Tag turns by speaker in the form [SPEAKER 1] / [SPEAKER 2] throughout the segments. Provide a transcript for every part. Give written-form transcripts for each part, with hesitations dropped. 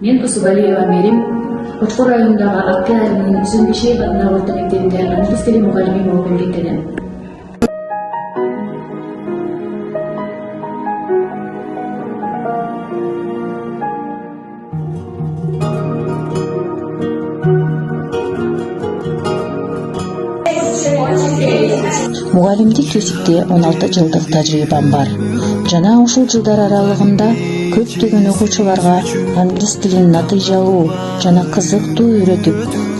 [SPEAKER 1] Мен Посубалиева Мерим, Учкур районундағы Аккай айылынын Үзүнбишев атындағы орто мектебинде англис тили мугалими болуп эмгектенем.
[SPEAKER 2] Мугалимдик кесипте 16 жылдык тажрыйбам бар. Жана ушул жылдар аралыгында көптөгөн окуучуларга англис тилин натыйжалуу жана кызыктуу үйрөтүп,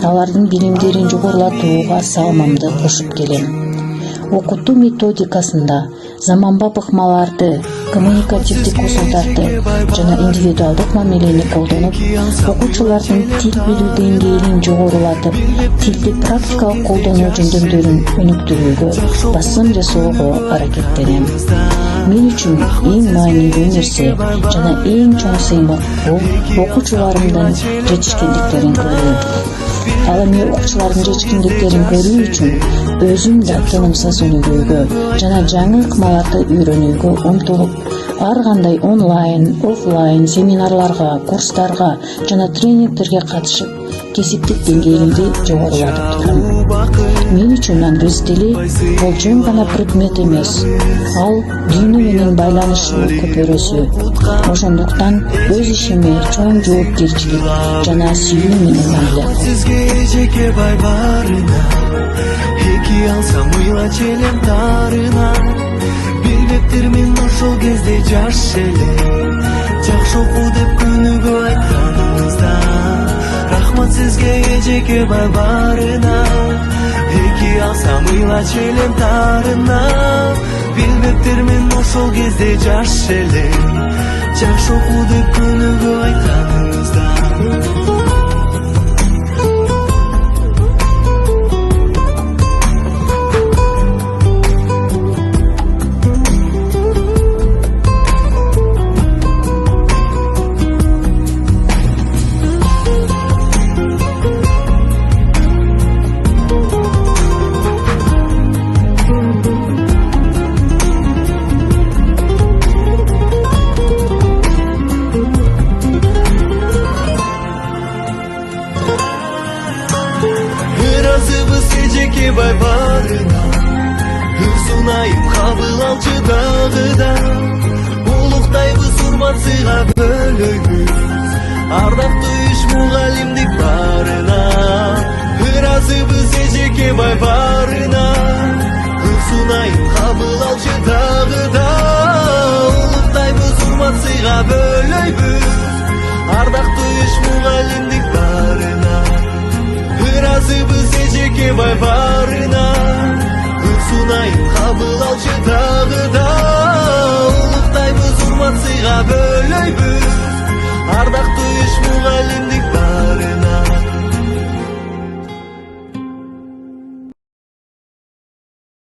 [SPEAKER 2] алардын билимдерин жогорулатууга салымымды кошуп келем. Окутуу методикасында заманбап ыкмаларды, коммуникативдик усулдарды жана индивидуалдык мамилени колдонуп, окуучулардын тил билүү деңгээлин жогорулатып, тилди практикалык колдонуу жөндөмдөрүн өнүктүрүүгө басым жасоого аракеттенем. Мен үчүн эң маанилүү нерсе жана эң чоң сыймык бул окуучуларымдын жетишкендиктерин көрүү. Ал эми окуучулардын жетишкендиктерин көрүү үчүн өзүм да тынымсыз өнүгүүгө жана жаңы ыкмаларды үйрөнүүгө умтулуп, ар кандай онлайн, офлайн семинарларга, курстарга жана тренингтерге катышып, кесиптик деңгээлимди жогорулатып турам. Мен үчүн англис тили бул жөн гана предмет эмес, ал дүйнө менен байланышуу көпөрөсү. Ошондуктан өз ишиме чоң жоопкерчилик жана сүйүү менен мамиле
[SPEAKER 3] алсам ыйла челем тарына билбептермин ошол кезде жаш эле жакшы окуу деп күнүгө айтканыңызда рахмат сизге эжеке барына эки алсам ыйла челем тарына билбептермин ошол кезде жаш эле жакшы окуу деп күнүгө айтканыңызда. Бай барына Үрсунайым кабыл алчы дагыда Улуктайбыз урмат сыйга бөлөйбүз Ардактуу иш мугалимдик барына Ыразыбыз эжеке бай барына Үрсунайым кабыл алчы дагыда Улуктайбыз урмат сыйга бөлөйбүз Ардактуу иш мугалимдик барына Ыразыбыз эжеке бай барына Үрсунайым кабыл алчы дагыда Улуктайбыз урмат сыйга бөлөйбүз Ардактуу